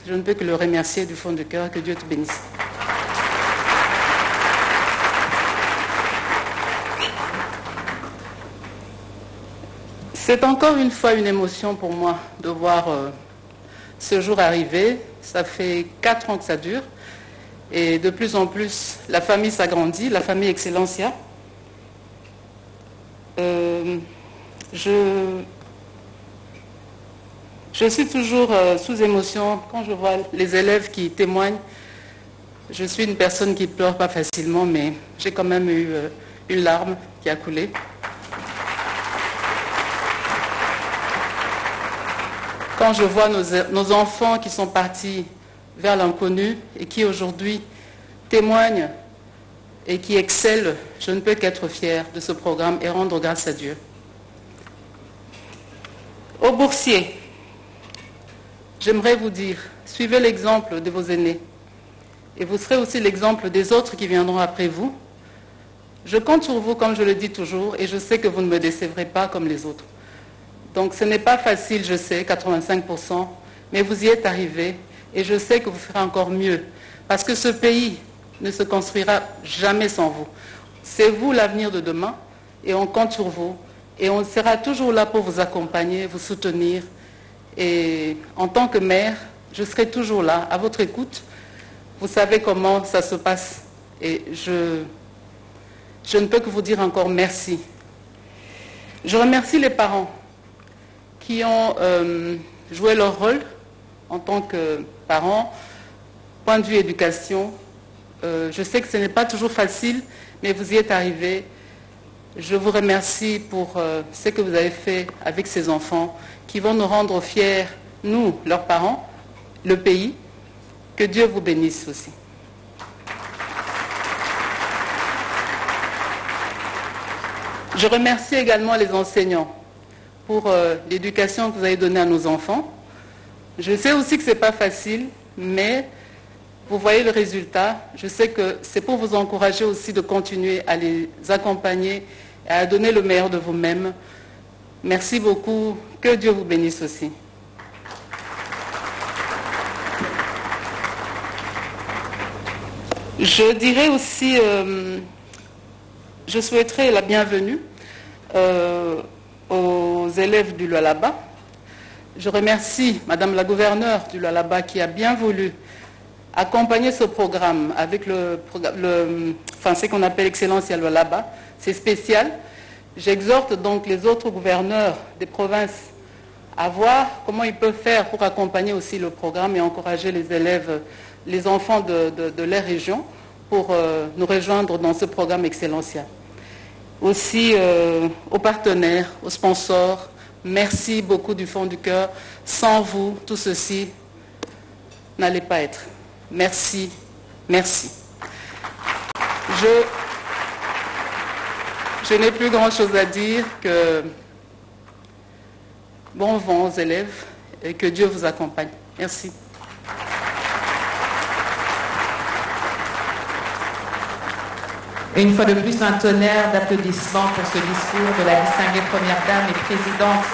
je ne peux que le remercier du fond du cœur. Que Dieu te bénisse. C'est encore une fois une émotion pour moi de voir ce jour arriver. Ça fait 4 ans que ça dure. Et de plus en plus, la famille s'agrandit, la famille Excellencia. Je suis toujours sous émotion quand je vois les élèves qui témoignent. Je suis une personne qui ne pleure pas facilement, mais j'ai quand même eu une larme qui a coulé. Quand je vois nos enfants qui sont partis vers l'inconnu et qui aujourd'hui témoignent et qui excellent, je ne peux qu'être fière de ce programme et rendre grâce à Dieu. Aux boursiers, j'aimerais vous dire, suivez l'exemple de vos aînés et vous serez aussi l'exemple des autres qui viendront après vous. Je compte sur vous, comme je le dis toujours, et je sais que vous ne me décevrez pas comme les autres. Donc ce n'est pas facile, je sais, 85%, mais vous y êtes arrivés et je sais que vous ferez encore mieux parce que ce pays ne se construira jamais sans vous. C'est vous l'avenir de demain et on compte sur vous et on sera toujours là pour vous accompagner, vous soutenir. Et en tant que mère, je serai toujours là, à votre écoute. Vous savez comment ça se passe et je ne peux que vous dire encore merci. Je remercie les parents qui ont joué leur rôle en tant que parents, point de vue éducation. Je sais que ce n'est pas toujours facile, mais vous y êtes arrivés. Je vous remercie pour ce que vous avez fait avec ces enfants qui vont nous rendre fiers, nous, leurs parents, le pays. Que Dieu vous bénisse aussi. Je remercie également les enseignants pour l'éducation que vous avez donnée à nos enfants. Je sais aussi que ce n'est pas facile, mais vous voyez le résultat. Je sais que c'est pour vous encourager aussi de continuer à les accompagner et à donner le meilleur de vous-même. Merci beaucoup. Que Dieu vous bénisse aussi. Je dirais aussi, je souhaiterais la bienvenue aux élèves du Lualaba. Je remercie Madame la gouverneure du Lualaba qui a bien voulu accompagner ce programme avec ce qu'on appelle Excellence Lualaba. C'est spécial. J'exhorte donc les autres gouverneurs des provinces à voir comment ils peuvent faire pour accompagner aussi le programme et encourager les élèves, les enfants de leur région pour nous rejoindre dans ce programme Excellencia. Aussi aux partenaires, aux sponsors, merci beaucoup du fond du cœur. Sans vous, tout ceci n'allait pas être. Merci, merci. Je n'ai plus grand-chose à dire que bon vent aux élèves et que Dieu vous accompagne. Merci. Et une fois de plus, un tonnerre d'applaudissements pour ce discours de la distinguée première dame et présidente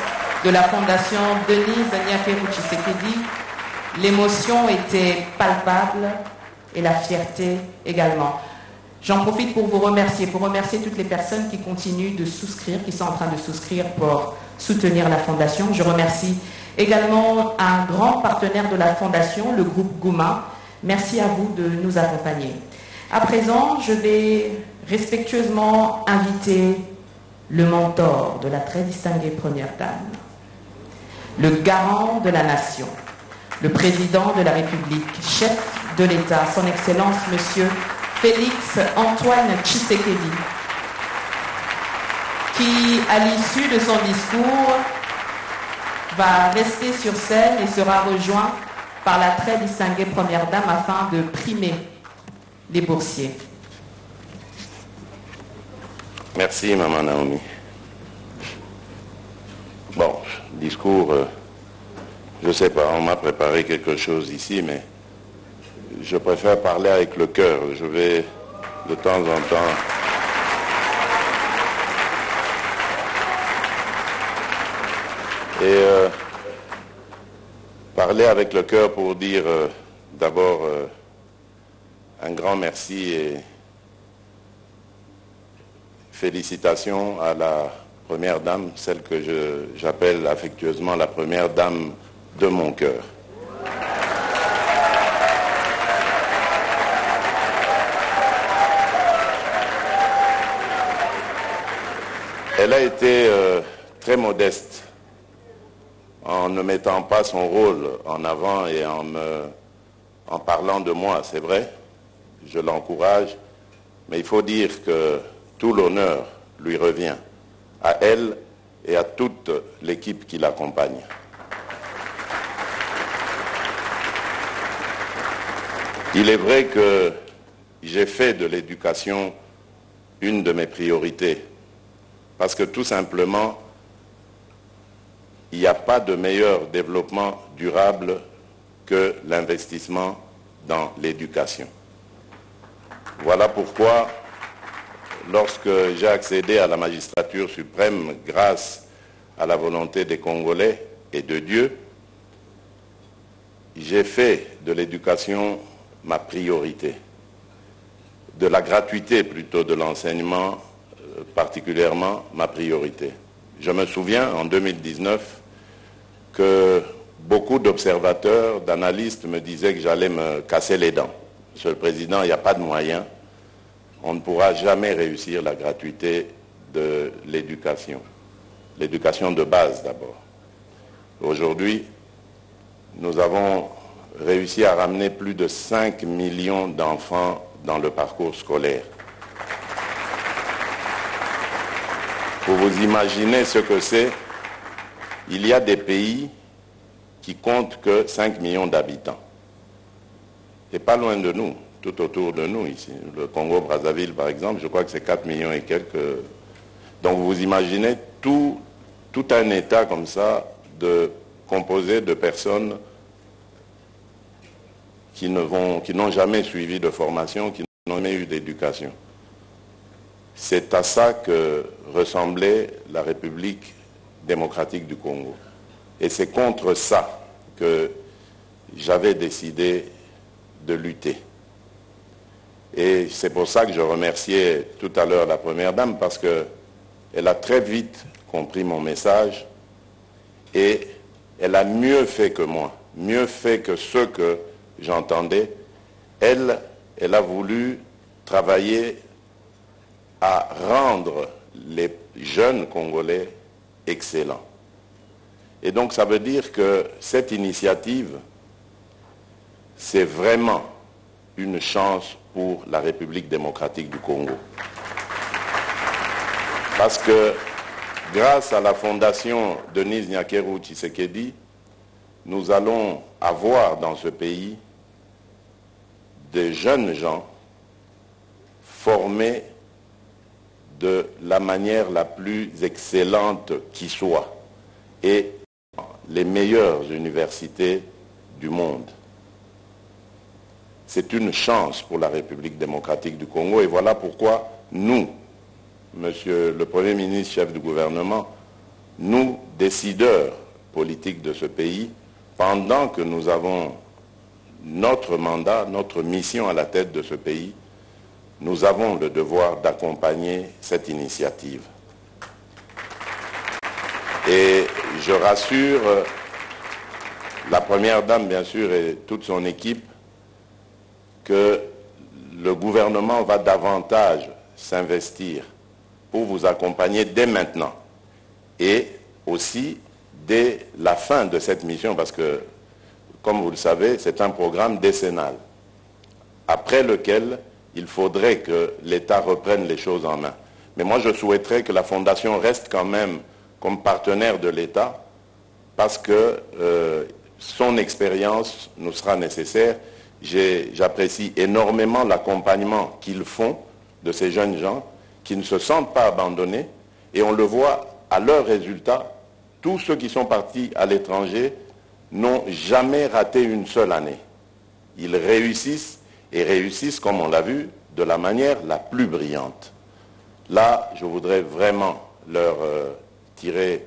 de la Fondation Denise Nyakeru Tshisekedi. L'émotion était palpable et la fierté également. J'en profite pour vous remercier, toutes les personnes qui continuent de souscrire, qui sont en train de souscrire pour soutenir la Fondation. Je remercie également un grand partenaire de la Fondation, le groupe Gouma. Merci à vous de nous accompagner. À présent, je vais respectueusement inviter le mentor de la très distinguée première dame, le garant de la nation, le président de la République, chef de l'État, son Excellence, Monsieur Félix Antoine Tshisekedi, qui, à l'issue de son discours, va rester sur scène et sera rejoint par la très distinguée première dame afin de primer les boursiers. Merci, Maman Naomi. Bon, discours, je ne sais pas, on m'a préparé quelque chose ici, mais je préfère parler avec le cœur. Je vais, de temps en temps, parler avec le cœur pour dire d'abord un grand merci et félicitations à la Première Dame, celle que j'appelle affectueusement la Première Dame de mon cœur. Elle a été très modeste en ne mettant pas son rôle en avant et en parlant de moi, c'est vrai, je l'encourage, mais il faut dire que tout l'honneur lui revient à elle et à toute l'équipe qui l'accompagne. Il est vrai que j'ai fait de l'éducation une de mes priorités, parce que tout simplement, il n'y a pas de meilleur développement durable que l'investissement dans l'éducation. Voilà pourquoi, lorsque j'ai accédé à la magistrature suprême grâce à la volonté des Congolais et de Dieu, j'ai fait de l'éducation ma priorité, de la gratuité plutôt de l'enseignement particulièrement ma priorité. Je me souviens en 2019 que beaucoup d'observateurs, d'analystes me disaient que j'allais me casser les dents. Monsieur le Président, il n'y a pas de moyen. On ne pourra jamais réussir la gratuité de l'éducation. L'éducation de base d'abord. Aujourd'hui, nous avons réussi à ramener plus de 5 millions d'enfants dans le parcours scolaire. Pour vous imaginer ce que c'est, il y a des pays qui comptent que 5 millions d'habitants. Et pas loin de nous, tout autour de nous ici. Le Congo-Brazzaville, par exemple, je crois que c'est 4 millions et quelques. Donc vous imaginez tout un État comme ça, composé de personnes qui n'ont jamais suivi de formation, qui n'ont jamais eu d'éducation. C'est à ça que ressemblait la République démocratique du Congo. Et c'est contre ça que j'avais décidé de lutter. Et c'est pour ça que je remerciais tout à l'heure la Première Dame, parce qu'elle a très vite compris mon message et elle a mieux fait que moi, mieux fait que ceux que j'entendais. Elle a voulu travailler à rendre les jeunes Congolais excellents. Et donc ça veut dire que cette initiative, c'est vraiment une chance pour la République démocratique du Congo. Parce que grâce à la fondation Denise Nyakeru Tshisekedi, nous allons avoir dans ce pays des jeunes gens formés de la manière la plus excellente qui soit et les meilleures universités du monde. C'est une chance pour la République démocratique du Congo et voilà pourquoi nous, Monsieur le Premier ministre, chef du gouvernement, nous, décideurs politiques de ce pays, pendant que nous avons notre mandat, notre mission à la tête de ce pays, nous avons le devoir d'accompagner cette initiative. Et je rassure la Première Dame, bien sûr, et toute son équipe, que le gouvernement va davantage s'investir pour vous accompagner dès maintenant et aussi dès la fin de cette mission, parce que, comme vous le savez, c'est un programme décennal, après lequel il faudrait que l'État reprenne les choses en main. Mais moi, je souhaiterais que la Fondation reste quand même comme partenaire de l'État, parce que son expérience nous sera nécessaire. J'apprécie énormément l'accompagnement qu'ils font de ces jeunes gens qui ne se sentent pas abandonnés, et on le voit à leurs résultats. Tous ceux qui sont partis à l'étranger n'ont jamais raté une seule année. Ils réussissent, et réussissent, comme on l'a vu, de la manière la plus brillante. Là, je voudrais vraiment leur tirer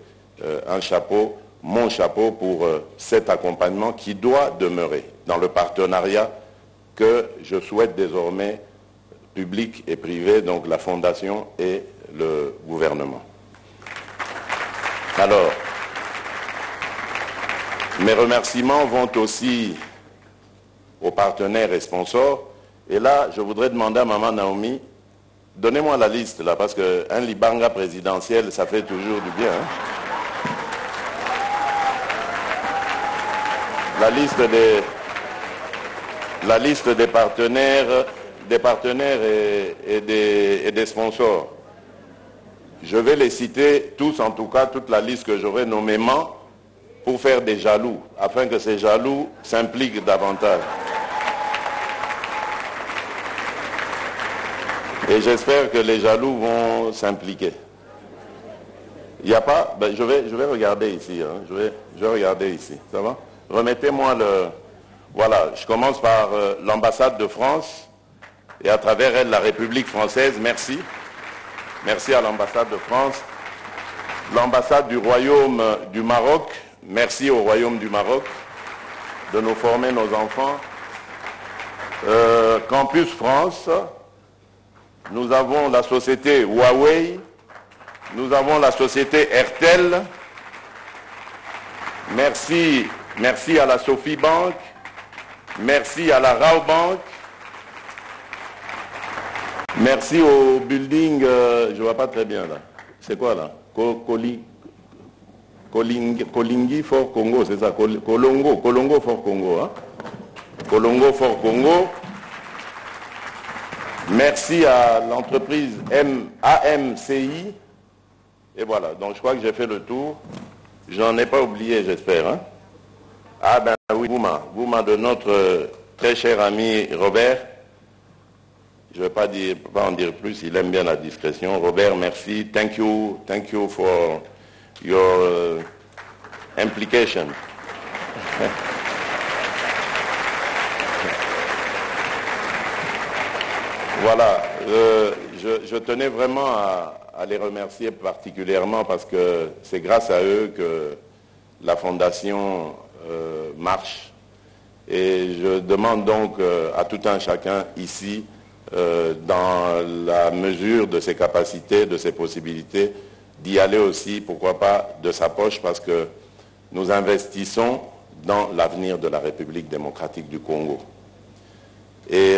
un chapeau. mon chapeau pour cet accompagnement qui doit demeurer dans le partenariat que je souhaite désormais public et privé, donc la Fondation et le gouvernement. Alors, mes remerciements vont aussi aux partenaires et sponsors. Et là, je voudrais demander à Maman Naomi, donnez-moi la liste là, parce qu'un libanga présidentiel, ça fait toujours du bien. Hein? La liste des partenaires et des sponsors. Je vais les citer tous, en tout cas, toute la liste que j'aurai nommément, pour faire des jaloux, afin que ces jaloux s'impliquent davantage. Et j'espère que les jaloux vont s'impliquer. Il n'y a pas... Ben, je vais regarder ici. Hein, je vais regarder ici. Ça va? Remettez-moi le... Voilà, je commence par l'ambassade de France et à travers elle la République française. Merci. Merci à l'ambassade de France. L'ambassade du Royaume du Maroc. Merci au Royaume du Maroc de nous former nos enfants. Campus France. Nous avons la société Huawei. Nous avons la société Airtel. Merci à la Sophie Bank. Merci à la Rao Bank. Merci au building, je ne vois pas très bien là. C'est quoi là? Kolingi Fort Congo, c'est ça? Kolongo Fort Congo. Hein? Kolongo Fort Congo. Merci à l'entreprise AMCI. Et voilà, donc je crois que j'ai fait le tour. J'en ai pas oublié, j'espère. Hein? Ah ben oui, Bouma de notre très cher ami Robert. Je ne vais pas en dire plus, il aime bien la discrétion. Robert, merci. Thank you for your implication. Voilà, je tenais vraiment à les remercier particulièrement parce que c'est grâce à eux que la Fondation marche. Et je demande donc à tout un chacun ici, dans la mesure de ses capacités, de ses possibilités, d'y aller aussi, pourquoi pas, de sa poche, parce que nous investissons dans l'avenir de la République démocratique du Congo. Et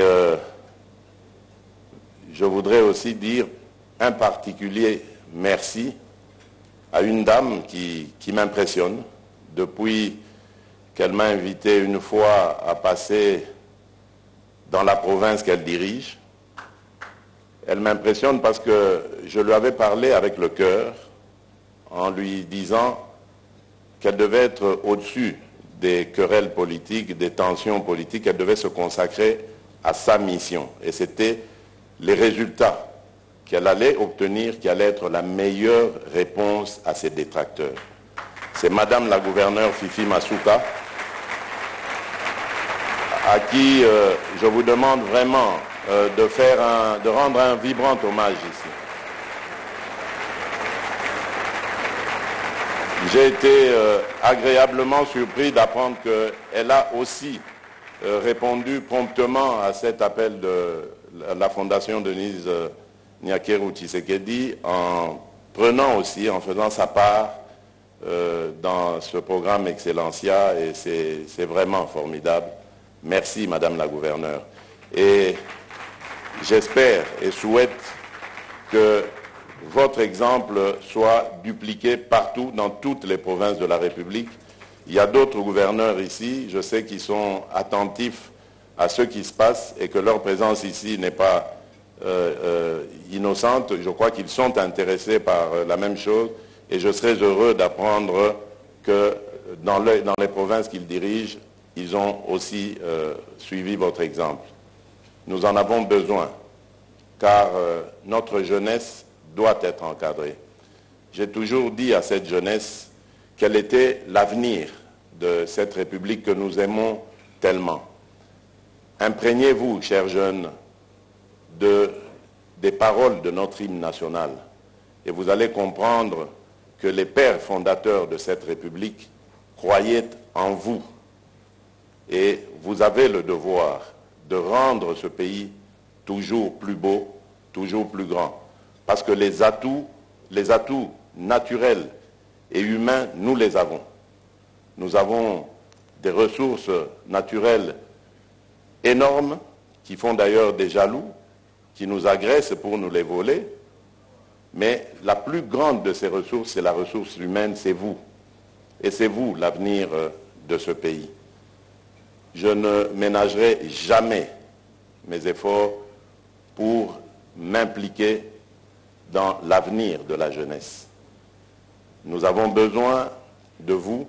je voudrais aussi dire un particulier merci à une dame qui m'impressionne depuis qu'elle m'a invité une fois à passer dans la province qu'elle dirige. Elle m'impressionne parce que je lui avais parlé avec le cœur en lui disant qu'elle devait être au-dessus des querelles politiques, des tensions politiques, elle devait se consacrer à sa mission. Et c'était les résultats qu'elle allait obtenir qui allaient être la meilleure réponse à ses détracteurs. C'est Madame la gouverneure Fifi Masuka, à qui je vous demande vraiment de rendre un vibrant hommage ici. J'ai été agréablement surpris d'apprendre qu'elle a aussi répondu promptement à cet appel de la Fondation Denise Nyakeru Tshisekedi en prenant aussi, en faisant sa part dans ce programme Excellencia, et c'est vraiment formidable. Merci Madame la gouverneure. Et j'espère et souhaite que votre exemple soit dupliqué partout dans toutes les provinces de la République. Il y a d'autres gouverneurs ici, je sais qu'ils sont attentifs à ce qui se passe et que leur présence ici n'est pas innocente. Je crois qu'ils sont intéressés par la même chose et je serais heureux d'apprendre que dans les provinces qu'ils dirigent, ils ont aussi suivi votre exemple. Nous en avons besoin, car notre jeunesse doit être encadrée. J'ai toujours dit à cette jeunesse quel était l'avenir de cette République que nous aimons tellement. Imprégnez-vous, chers jeunes, des paroles de notre hymne national et vous allez comprendre que les pères fondateurs de cette République croyez en vous et vous avez le devoir de rendre ce pays toujours plus beau, toujours plus grand. Parce que les atouts naturels et humains, nous les avons. Nous avons des ressources naturelles énormes qui font d'ailleurs des jaloux, qui nous agressent pour nous les voler. Mais la plus grande de ces ressources, c'est la ressource humaine, c'est vous. Et c'est vous l'avenir de ce pays. Je ne ménagerai jamais mes efforts pour m'impliquer dans l'avenir de la jeunesse. Nous avons besoin de vous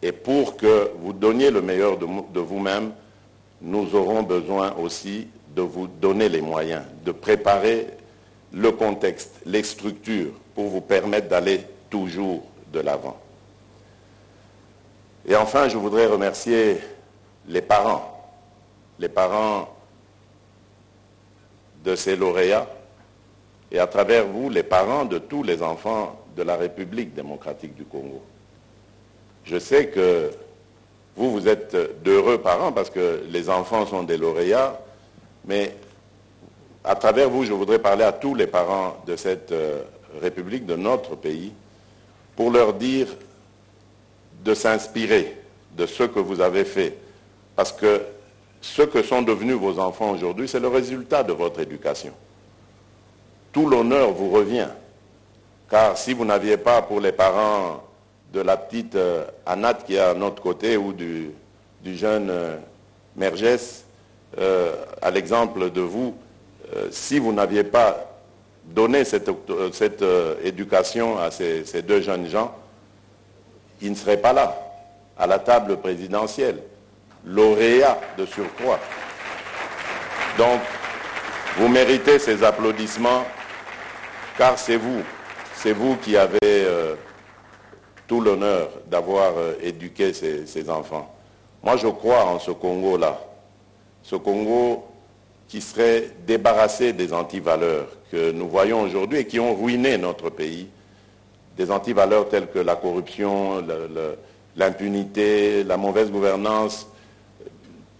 et pour que vous donniez le meilleur de vous-même, nous aurons besoin aussi de vous donner les moyens, de préparer le contexte, les structures pour vous permettre d'aller toujours de l'avant. Et enfin, je voudrais remercier les parents de ces lauréats et à travers vous, les parents de tous les enfants de la République démocratique du Congo. Je sais que vous êtes d'heureux parents parce que les enfants sont des lauréats, mais à travers vous, je voudrais parler à tous les parents de cette République, de notre pays, pour leur dire de s'inspirer de ce que vous avez fait. Parce que ce que sont devenus vos enfants aujourd'hui, c'est le résultat de votre éducation. Tout l'honneur vous revient. Car si vous n'aviez pas pour les parents de la petite Anat qui est à notre côté ou du jeune Mergès, à l'exemple de vous, si vous n'aviez pas donné cette éducation à ces deux jeunes gens, ils ne seraient pas là, à la table présidentielle, lauréats de surcroît. Donc, vous méritez ces applaudissements, car c'est vous qui avez tout l'honneur d'avoir éduqué ces enfants. Moi, je crois en ce Congo-là, ce Congo qui serait débarrassé des antivaleurs que nous voyons aujourd'hui et qui ont ruiné notre pays, des antivaleurs telles que la corruption, l'impunité, la mauvaise gouvernance,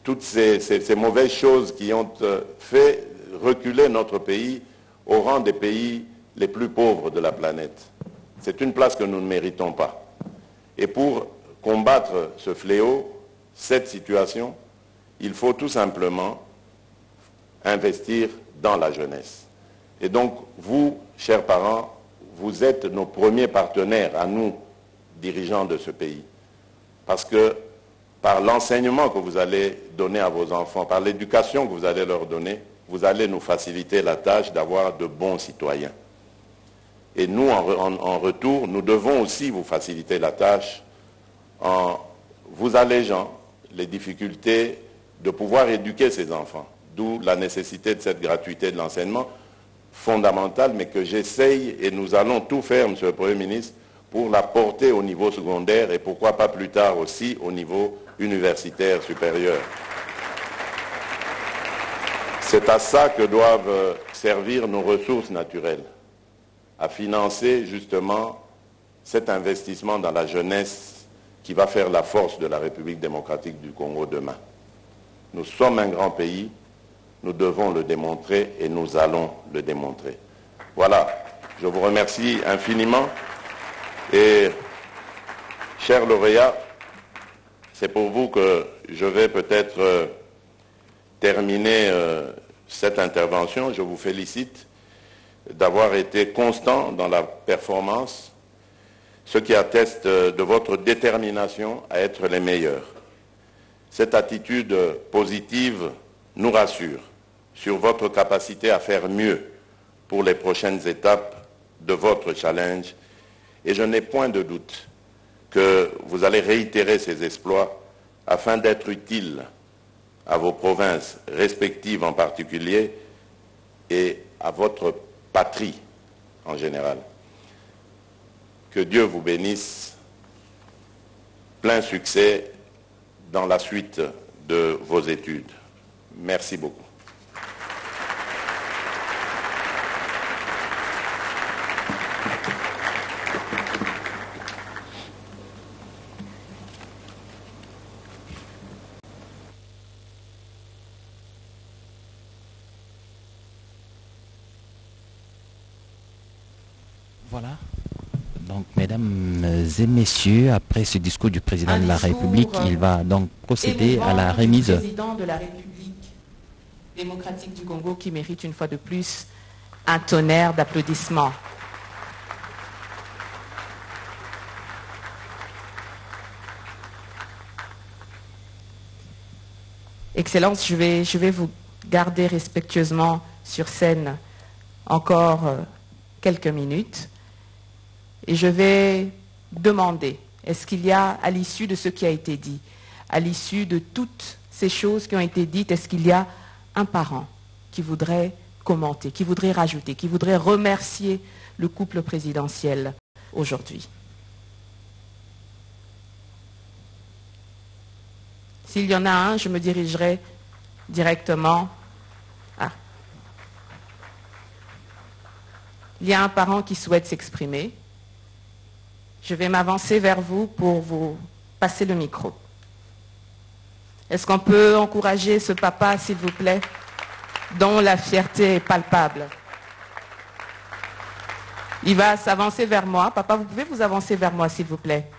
toutes ces mauvaises choses qui ont fait reculer notre pays au rang des pays les plus pauvres de la planète. C'est une place que nous ne méritons pas. Et pour combattre ce fléau, cette situation, il faut tout simplement investir dans la jeunesse. Et donc, vous, chers parents, vous êtes nos premiers partenaires à nous, dirigeants de ce pays. Parce que par l'enseignement que vous allez donner à vos enfants, par l'éducation que vous allez leur donner, vous allez nous faciliter la tâche d'avoir de bons citoyens. Et nous, en retour, nous devons aussi vous faciliter la tâche en vous allégeant les difficultés de pouvoir éduquer ces enfants. D'où la nécessité de cette gratuité de l'enseignement fondamentale, mais que j'essaye, et nous allons tout faire, Monsieur le Premier ministre, pour la porter au niveau secondaire et pourquoi pas plus tard aussi au niveau universitaire supérieur. C'est à ça que doivent servir nos ressources naturelles, à financer justement cet investissement dans la jeunesse qui va faire la force de la République démocratique du Congo demain. Nous sommes un grand pays, nous devons le démontrer et nous allons le démontrer. Voilà, je vous remercie infiniment et, chers lauréats, c'est pour vous que je vais peut-être terminer cette intervention. Je vous félicite d'avoir été constant dans la performance, ce qui atteste de votre détermination à être les meilleurs. Cette attitude positive nous rassure sur votre capacité à faire mieux pour les prochaines étapes de votre challenge et je n'ai point de doute que vous allez réitérer ces exploits afin d'être utile à vos provinces respectives en particulier et à votre patrie en général. Que Dieu vous bénisse, plein succès dans la suite de vos études. Merci beaucoup. Voilà. Donc, mesdames et messieurs, après ce discours du président de la République, il va donc procéder à la remise. Du président de la République démocratique du Congo qui mérite une fois de plus un tonnerre d'applaudissements. Excellence, je vais vous garder respectueusement sur scène encore quelques minutes et je vais demander, est-ce qu'il y a, à l'issue de ce qui a été dit, à l'issue de toutes ces choses qui ont été dites, est-ce qu'il y a un parent qui voudrait commenter, qui voudrait rajouter, qui voudrait remercier le couple présidentiel aujourd'hui? S'il y en a un, je me dirigerai directement. Ah. Il y a un parent qui souhaite s'exprimer. Je vais m'avancer vers vous pour vous passer le micro. Est-ce qu'on peut encourager ce papa, s'il vous plaît, dont la fierté est palpable? Il va s'avancer vers moi. Papa, vous pouvez vous avancer vers moi, s'il vous plaît?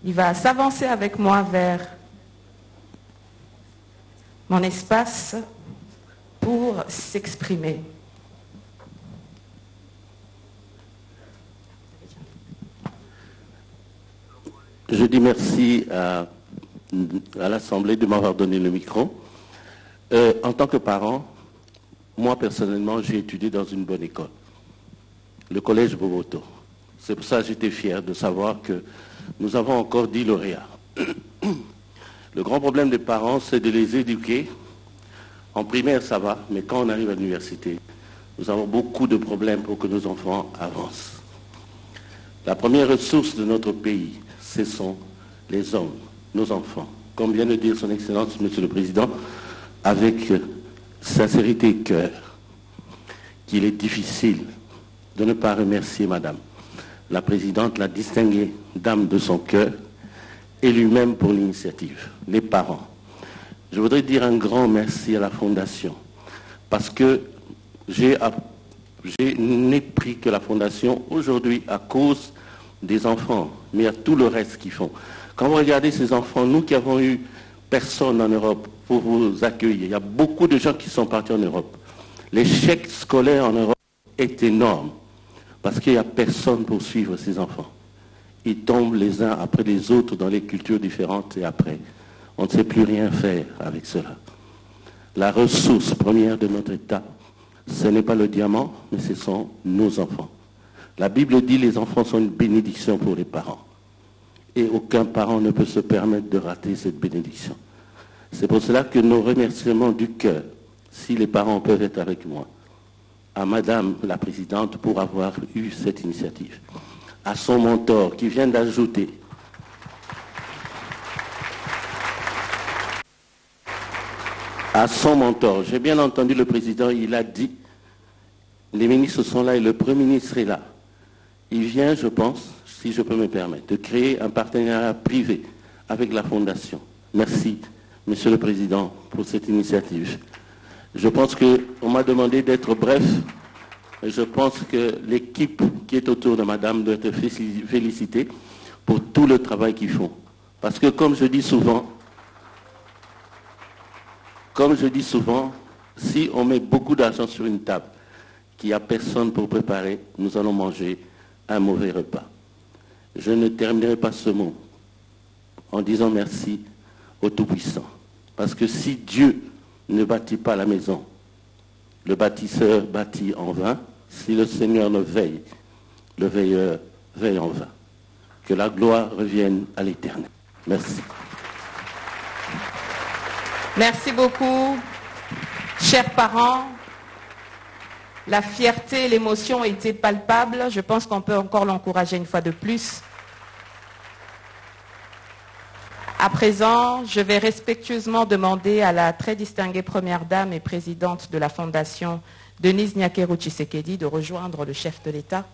Il va s'avancer avec moi vers mon espace pour s'exprimer. Je dis merci à l'Assemblée de m'avoir donné le micro. En tant que parent, moi personnellement, j'ai étudié dans une bonne école, le collège Boboto. C'est pour ça que j'étais fier de savoir que nous avons encore 10 lauréats. Le grand problème des parents, c'est de les éduquer. En primaire, ça va, mais quand on arrive à l'université, nous avons beaucoup de problèmes pour que nos enfants avancent. La première ressource de notre pays, ce sont les hommes, nos enfants. Comme vient de dire son Excellence, Monsieur le Président, avec sincérité et cœur, qu'il est difficile de ne pas remercier Madame la Présidente, la distinguée dame de son cœur, et lui-même pour l'initiative, les parents. Je voudrais dire un grand merci à la Fondation, parce que je n'ai pris que la Fondation aujourd'hui à cause des enfants, mais il y a tout le reste qu'ils font. Quand vous regardez ces enfants, nous qui avons eu personne en Europe pour vous accueillir, il y a beaucoup de gens qui sont partis en Europe. L'échec scolaire en Europe est énorme, parce qu'il n'y a personne pour suivre ces enfants. Ils tombent les uns après les autres dans les cultures différentes et après, on ne sait plus rien faire avec cela. La ressource première de notre État, ce n'est pas le diamant, mais ce sont nos enfants. La Bible dit que les enfants sont une bénédiction pour les parents. Et aucun parent ne peut se permettre de rater cette bénédiction. C'est pour cela que nos remerciements du cœur, si les parents peuvent être avec moi, à Madame la Présidente pour avoir eu cette initiative, à son mentor qui vient d'ajouter à son mentor. J'ai bien entendu le Président, il a dit, les ministres sont là et le Premier ministre est là. Il vient, je pense, si je peux me permettre, de créer un partenariat privé avec la Fondation. Merci, Monsieur le Président, pour cette initiative. Je pense qu'on m'a demandé d'être bref. Je pense que l'équipe qui est autour de Madame doit être félicitée pour tout le travail qu'ils font. Parce que comme je dis souvent, si on met beaucoup d'argent sur une table, qu'il n'y a personne pour préparer, nous allons manger un mauvais repas. Je ne terminerai pas ce mot en disant merci au Tout-Puissant. Parce que si Dieu ne bâtit pas la maison, le bâtisseur bâtit en vain. Si le Seigneur ne veille, le veilleur veille en vain. Que la gloire revienne à l'Éternel. Merci. Merci beaucoup, chers parents. La fierté et l'émotion étaient palpables. Je pense qu'on peut encore l'encourager une fois de plus. À présent, je vais respectueusement demander à la très distinguée Première Dame et présidente de la Fondation, Denise Nyakeru Tshisekedi, de rejoindre le chef de l'État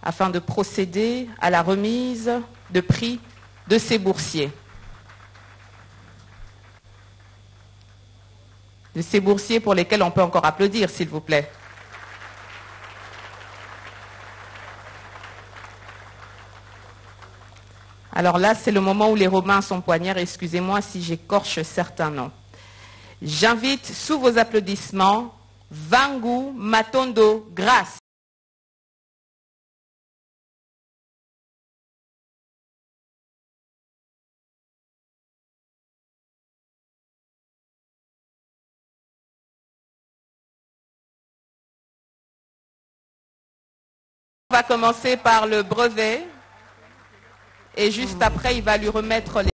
afin de procéder à la remise de prix de ces boursiers. de ces boursiers pour lesquels on peut encore applaudir, s'il vous plaît. Alors là, c'est le moment où les Romains sont poignards. Excusez-moi si j'écorche certains noms. J'invite, sous vos applaudissements, Vangu Matondo Grace. On va commencer par le brevet et juste après, il va lui remettre les